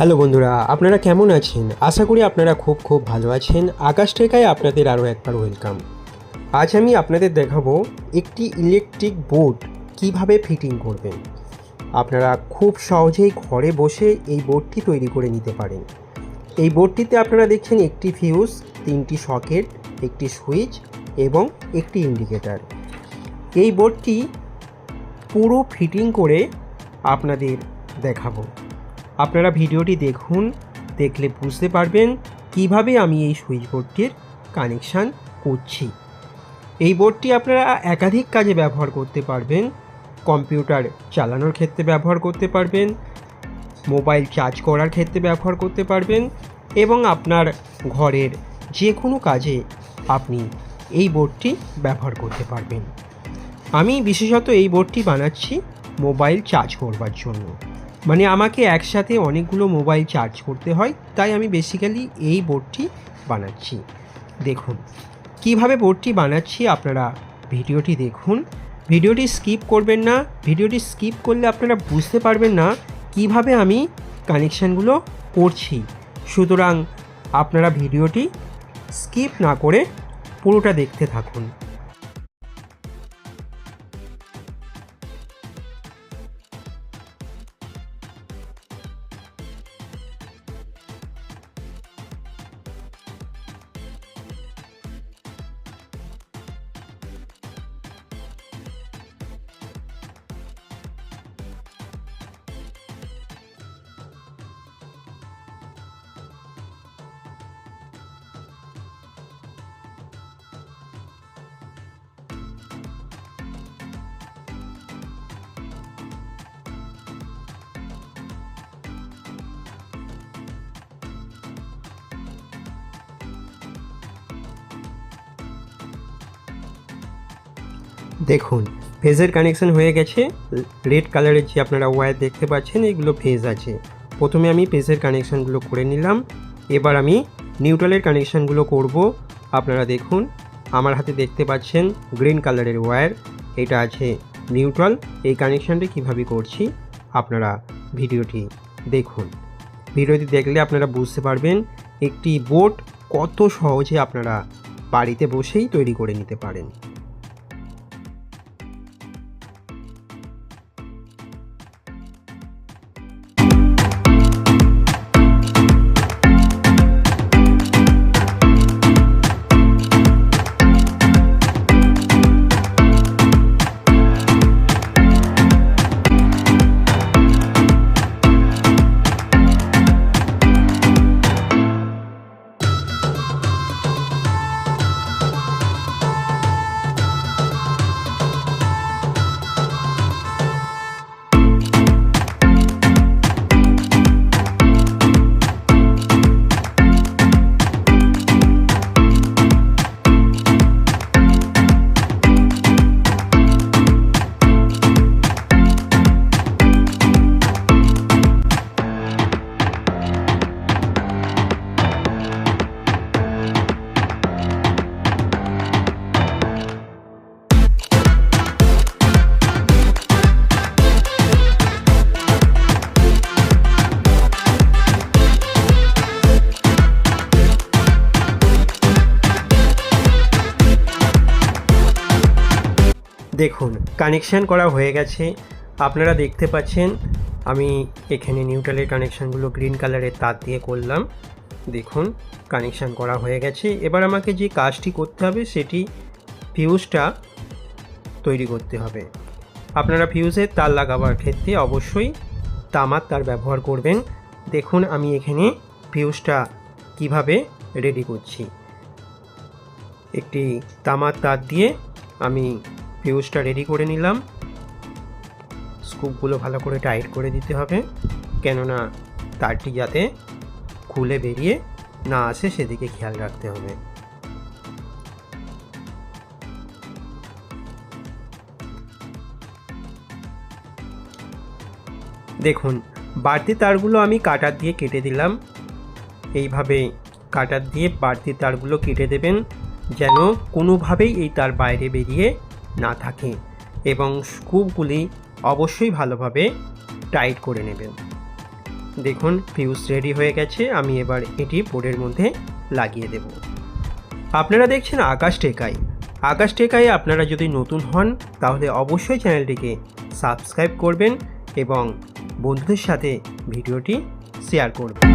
Hello বন্ধুরা, আপনারা কেমন আছেন? আশা করি আপনারা খুব ভালো আছেন। আকাশ টেকায় আপনাদের আরও একবার ওয়েলকাম। আজ আমি আপনাদের দেখাবো একটি ইলেকট্রিক বোর্ড কিভাবে ফিটিং করবেন। আপনারা খুব সহজেই ঘরে বসে এই বোর্ডটি তৈরি করে নিতে পারেন। এই বোর্ডটিতে আপনারা দেখছেন একটি ফিউজ, 3টি সকেট, একটি সুইচ এবং একটি ইন্ডিকেটর। এই বোর্ডটি পুরো ফিটিং করে আপনাদের দেখাবো। আপনারা ভিডিওটি দেখুন, দেখলে বুঝতে পারবেন কিভাবে আমি এই সুইচ বোর্ডটির কানেকশান করছি। এই বোর্ডটি আপনারা একাধিক কাজে ব্যবহার করতে পারবেন। কম্পিউটার চালানোর ক্ষেত্রে ব্যবহার করতে পারবেন, মোবাইল চার্জ করার ক্ষেত্রে ব্যবহার করতে পারবেন এবং আপনার ঘরের যে কোনো কাজে আপনি এই বোর্ডটি ব্যবহার করতে পারবেন। আমি বিশেষত এই বোর্ডটি বানাচ্ছি মোবাইল চার্জ করবার জন্য। মানে আমাকে একসাথে অনেকগুলো মোবাইল চার্জ করতে হয়, তাই আমি বেসিক্যালি এই বোর্ডটি বানাচ্ছি। দেখুন কিভাবে বোর্ডটি বানাচ্ছি, আপনারা ভিডিওটি দেখুন। ভিডিওটি স্কিপ করবেন না। ভিডিওটি স্কিপ করলে আপনারা বুঝতে পারবেন না কিভাবে আমি কানেকশানগুলো করছি। সুতরাং আপনারা ভিডিওটি স্কিপ না করে পুরোটা দেখতে থাকুন। দেখুন ফেজের কানেকশান হয়ে গেছে। রেড কালারের যে আপনারা ওয়্যার দেখতে পাচ্ছেন, এগুলো ফেজ আছে। প্রথমে আমি ফেজের কানেকশানগুলো করে নিলাম। এবার আমি নিউট্রালের কানেকশানগুলো করব। আপনারা দেখুন আমার হাতে দেখতে পাচ্ছেন গ্রিন কালারের ওয়্যার, এটা আছে নিউট্রাল। এই কানেকশানটি কীভাবে করছি আপনারা ভিডিওটি দেখুন। ভিডিওটি দেখলে আপনারা বুঝতে পারবেন একটি বোর্ড কত সহজে আপনারা বাড়িতে বসেই তৈরি করে নিতে পারেন। দেখুন কানেকশান করা হয়ে গেছে। আপনারা দেখতে পাচ্ছেন আমি এখানে নিউট্রালের কানেকশানগুলো গ্রিন কালারের তার দিয়ে করলাম। দেখুন কানেকশান করা হয়ে গেছে। এবার আমাকে যে কাজটি করতে হবে সেটি ফিউজটা তৈরি করতে হবে। আপনারা ফিউজের তার লাগাবার ক্ষেত্রে অবশ্যই তামার তার ব্যবহার করবেন। দেখুন আমি এখানে ফিউজটা কিভাবে রেডি করছি। একটি তামার তার দিয়ে আমি ফিউজটা রেডি করে নিলাম। স্ক্রুগুলো ভালো করে টাইট করে দিতে হবে, কেননা তারটি যাতে খুলে বেরিয়ে না আসে সেদিকে খেয়াল রাখতে হবে। দেখুন বাড়তি তারগুলো আমি কাটার দিয়ে কেটে দিলাম। এইভাবে কাটার দিয়ে বাড়তি তারগুলো কেটে দেবেন, যেন কোনোভাবেই এই তার বাইরে বেরিয়ে না থাকে, এবং স্ক্রুগুলি অবশ্যই ভালোভাবে টাইট করে নেবেন। দেখুন ফিউজ রেডি হয়ে গেছে। আমি এবার এটি বোর্ডের মধ্যে লাগিয়ে দেব। আপনারা দেখছেন আকাশ টেকাই। আকাশ টেকাই আপনারা যদি নতুন হন তাহলে অবশ্যই চ্যানেলটিকে সাবস্ক্রাইব করবেন এবং বন্ধুদের সাথে ভিডিওটি শেয়ার করবেন।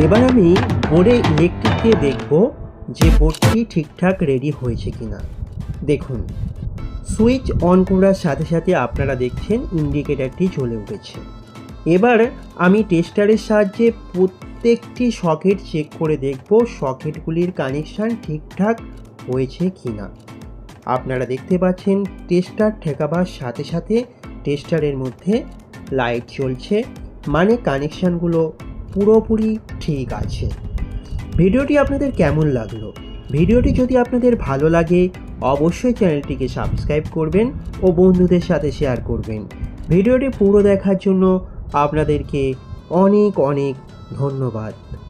এবার আমি বোর্ডে ইলেকট্রিক দিয়ে দেখব যে বোর্ডটি ঠিকঠাক রেডি হয়েছে কিনা। দেখুন সুইচ অন করার সাথে সাথে আপনারা দেখছেন ইন্ডিকেটরটি জ্বলে উঠেছে। এবার আমি টেস্টারের সাহায্যে প্রত্যেকটি সকেট চেক করে দেখব সকেটগুলির কানেকশান ঠিকঠাক হয়েছে কিনা। আপনারা দেখতে পাচ্ছেন টেস্টার ঠেকাবার সাথে সাথে টেস্টারের মধ্যে লাইট জ্বলছে, মানে কানেকশানগুলো পুরোপুরি ঠিক আছে। ভিডিওটি আপনাদের কেমন লাগলো? ভিডিওটি যদি আপনাদের ভালো লাগে অবশ্যই চ্যানেলটিকে সাবস্ক্রাইব করবেন ও বন্ধুদের সাথে শেয়ার করবেন। ভিডিওটি পুরো দেখার জন্য আপনাদেরকে অনেক অনেক ধন্যবাদ।